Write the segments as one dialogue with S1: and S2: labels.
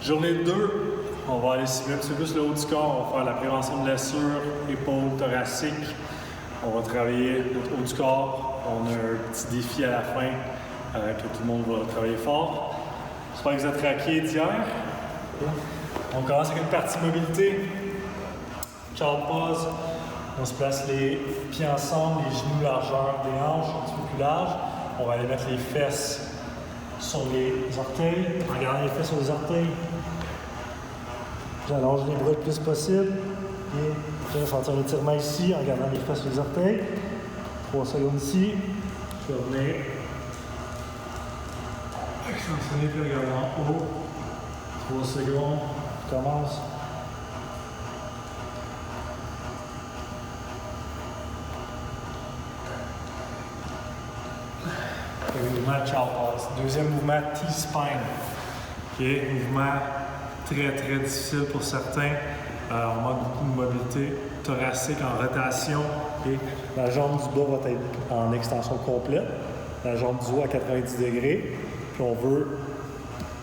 S1: Journée 2, on va aller cibler un petit peu plus le haut du corps. On va faire la prévention de blessures, épaules, thoraciques. On va travailler notre haut du corps. On a un petit défi à la fin que tout le monde va travailler fort. J'espère que vous êtes raqués d'hier. On commence avec une partie mobilité. Child pause. On se place les pieds ensemble, les genoux largeur des hanches, un petit peu plus large. On va aller mettre les fesses sur les orteils, en gardant les fesses sur les orteils. J'allonge les bras le plus possible. Et je vais sentir un étirement ici en gardant les fesses sur les orteils. 3 secondes ici. Je vais revenir. Extensionner puis regarder en haut. 3 secondes. Je commence. Le mouvement child pose. Deuxième mouvement, T-spine. Okay. Mouvement très difficile pour certains. On manque beaucoup de mobilité thoracique en rotation. Okay. La jambe du bas va être en extension complète. La jambe du haut à 90 degrés. Puis on veut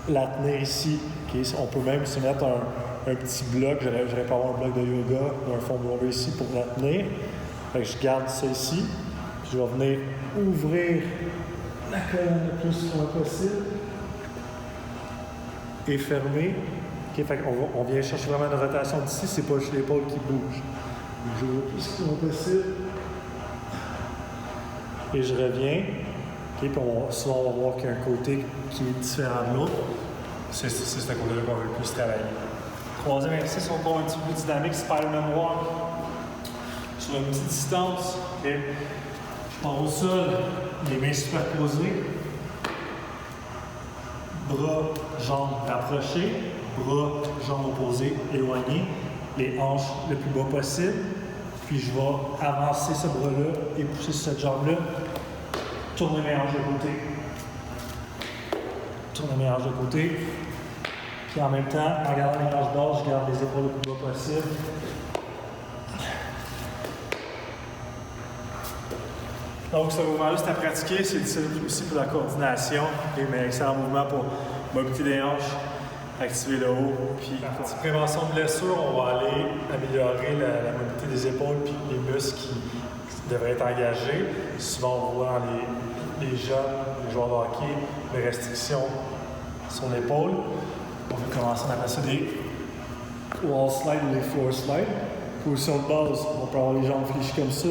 S1: la tenir ici. Okay. On peut même se mettre un petit bloc. J'aurais pas avoir un bloc de yoga ou un foam roller ici pour la tenir. Fait que je garde ça ici. Puis je vais venir ouvrir la colonne le plus possible et fermer. Okay, fait on vient chercher vraiment une rotation d'ici, c'est pas juste l'épaule qui bouge. Je ouvre le plus possible. Et je reviens. Okay, puis souvent, on va voir qu'il y a un côté qui est différent de l'autre. C'est ce côté-là qu'on veut le plus travailler. Troisième exercice, on va un petit peu dynamique, Spider-Man Walk. Sur une petite distance. Okay. Je pars au sol, les mains superposées. Bras, jambes rapprochés. Bras, jambes opposées, éloignés. Les hanches le plus bas possible. Puis je vais avancer ce bras-là et pousser cette jambe-là. Tourner mes hanches de côté. Tourner mes hanches de côté. Puis en même temps, en gardant les hanches basses, je garde les épaules le plus bas possible. Donc, ce mouvement-là, c'est à pratiquer. C'est difficile aussi pour la coordination. Mais excellent mouvement pour mobilité des hanches, activer le haut. Puis, petite prévention de blessure, on va aller améliorer la mobilité des épaules puis les muscles qui devraient être engagés. Souvent, on voit dans les jeunes, les joueurs de hockey, des restrictions sur l'épaule. On va commencer, on appelle ça des wall slide ou des floor slide. Position de base, on peut avoir les jambes fléchies comme ça.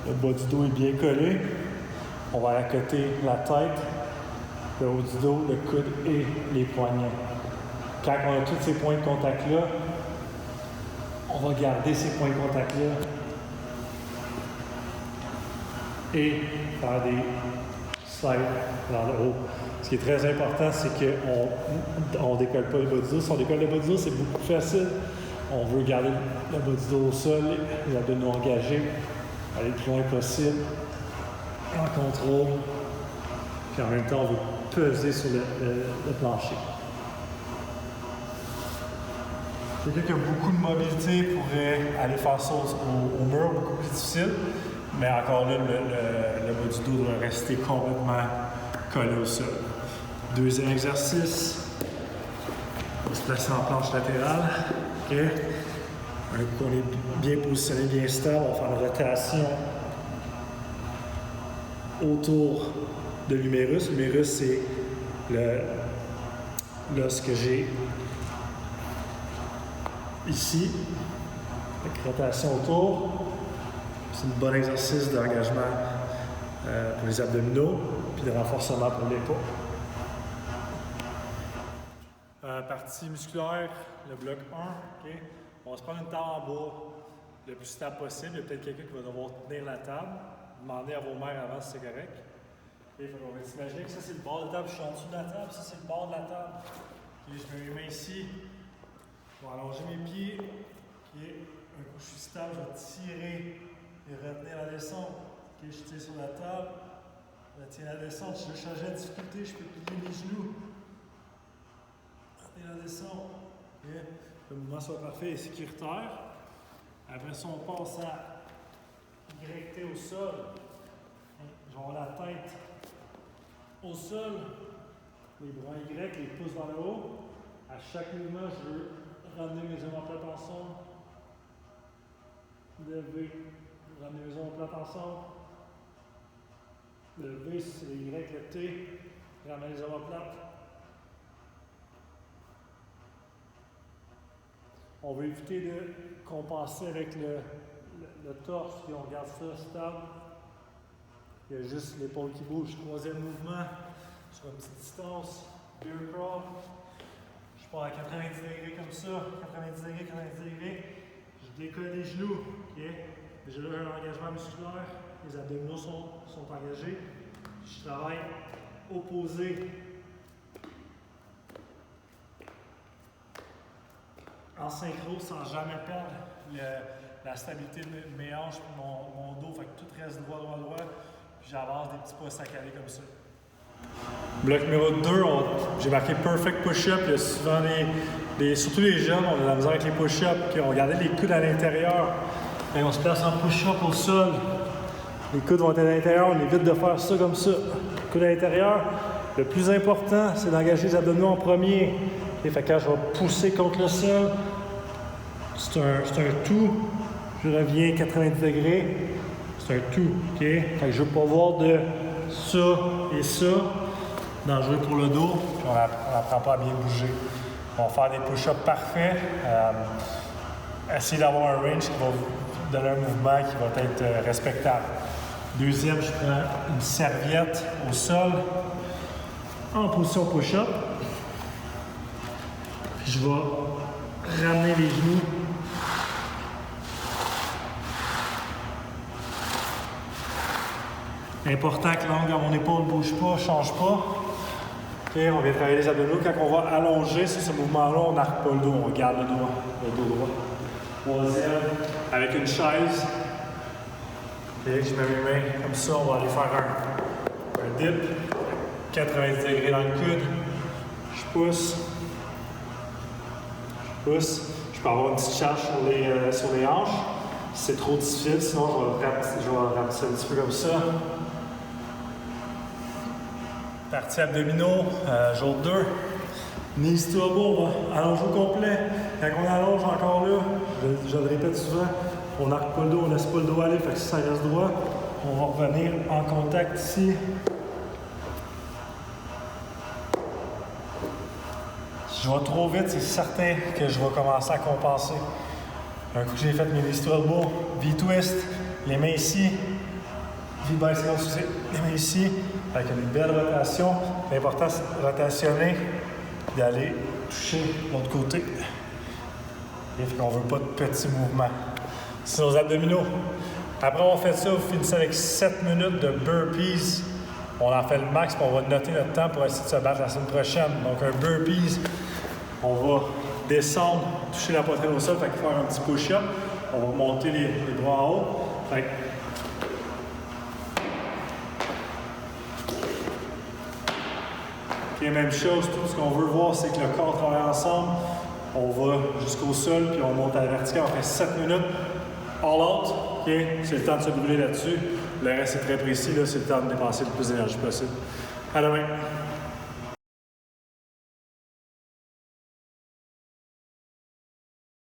S1: Le bas du dos est bien collé. On va accoter la tête, le haut du dos, le coude et les poignets. Quand on a tous ces points de contact-là, on va garder ces points de contact-là et faire des slides vers le haut. Ce qui est très important, c'est qu'on ne décolle pas le bas du dos. Si on décolle le bas du dos, c'est beaucoup plus facile. On veut garder le bas du dos au sol, les abdominaux engagés, aller le plus loin possible, en contrôle. Puis en même temps, on veut peser sur le plancher. Quelqu'un qui a beaucoup de mobilité pourrait aller faire ça au mur, beaucoup plus difficile. Mais encore là, le bas du dos doit rester complètement collé au sol. Deuxième exercice. On va se placer en planche latérale. Okay. Un coup qu'on est bien positionné, bien stable, on va faire une rotation autour de l'humérus. L'humérus, c'est l'os que j'ai ici. Avec rotation autour. C'est un bon exercice d'engagement pour les abdominaux, puis de renforcement pour l'épaule. Partie musculaire, le bloc 1. Okay. On va se prendre une table en bois le plus stable possible. Il y a peut-être quelqu'un qui va devoir tenir la table. Demandez à vos mères avant si c'est correct. Okay. On va s'imaginer que ça c'est le bord de la table, je suis en dessous de la table, ça c'est le bord de la table. Okay. Je mets mes mains ici. Je vais allonger mes pieds. Okay. Un coup je suis stable, je vais tirer et retenir la descente. Okay. Je tire sur la table. Je tiens la descente. Si je veux changer la difficulté, je peux plier mes genoux. Retenir la descente. Okay. Le mouvement soit parfait et sécuritaire. Après ça, on passe à Y au sol. Je vais avoir la tête au sol, les bras Y, les pouces vers le haut. À chaque mouvement, je veux ramener mes omoplates ensemble. Lever, ramener mes omoplates ensemble. Le V, c'est le Y, le T. Ramener les omoplates. On veut éviter de compenser avec le torse, puis on garde ça stable. Il y a juste l'épaule qui bouge. Troisième mouvement, sur une petite distance, bear crawl. Je pars à 90 degrés comme ça, 90 degrés, 90 degrés. Je décolle les genoux. Okay. Déjà là, j'ai un engagement musculaire. Les abdominaux sont engagés. Je travaille opposé. En synchro, sans jamais perdre la stabilité de mes hanches et mon dos. Fait que tout reste droit. Puis j'avance des petits pas saccadés comme ça. Bloc numéro 2, j'ai marqué Perfect Push-Up. Il y a souvent surtout les jeunes, on a de la misère avec les push-ups. On gardait les coudes à l'intérieur. Et on se place en push-up au sol. Les coudes vont être à l'intérieur, on évite de faire ça comme ça. Coudes à l'intérieur. Le plus important, c'est d'engager les abdominaux en premier. Et fait que quand je vais pousser contre le sol, c'est un tout. Je reviens 90 degrés. C'est un tout. Okay? Fait que je ne veux pas voir de ça et ça. Dangereux pour le dos. Puis on n'apprend pas à bien bouger. On va faire des push-ups parfaits. Essayer d'avoir un range qui va vous donner un mouvement qui va être respectable. Deuxième, je prends une serviette au sol en position push-up. Puis je vais ramener les genoux. Important que l'angle à mon épaule ne bouge pas, ne change pas. Okay, on vient travailler les abdominaux. Quand on va allonger sur ce mouvement-là, on n'arque pas le dos, on garde le dos droit. Troisième, avec une chaise. Okay, je mets mes mains comme ça, on va aller faire un dip. 90 degrés dans le coude. Je pousse. Je peux avoir une petite charge sur les hanches. Si c'est trop difficile, sinon je vais rapetisser un petit peu comme ça. Partie abdominaux, jour 2. Knees to elbow, on va allonger au complet. Quand on allonge encore là, je le répète souvent, on n'arque pas le dos, on laisse pas le dos aller, fait que si ça reste droit, on va revenir en contact ici. Si je vais trop vite, c'est certain que je vais commencer à compenser. Un coup que j'ai fait mes knees to elbow, V-twist, les mains ici, V-bicycle aussi, les mains ici, avec une belle rotation. L'important, c'est de rotationner et d'aller toucher l'autre côté. Et fait qu'on ne veut pas de petits mouvements. C'est nos abdominaux. Après on fait ça, vous finissez avec 7 minutes de burpees. On en fait le max, puis on va noter notre temps pour essayer de se battre la semaine prochaine. Donc un burpees, on va descendre, toucher la poitrine au sol, fait que faire un petit push-up. On va monter les bras en haut. Fait que et même chose, tout ce qu'on veut voir, c'est que le corps travaille ensemble. On va jusqu'au sol, puis on monte à la verticale. On fait 7 minutes, all out. Okay? C'est le temps de se brûler là-dessus. Le reste, c'est très précis. Là, c'est le temps de dépenser le plus d'énergie possible. À demain.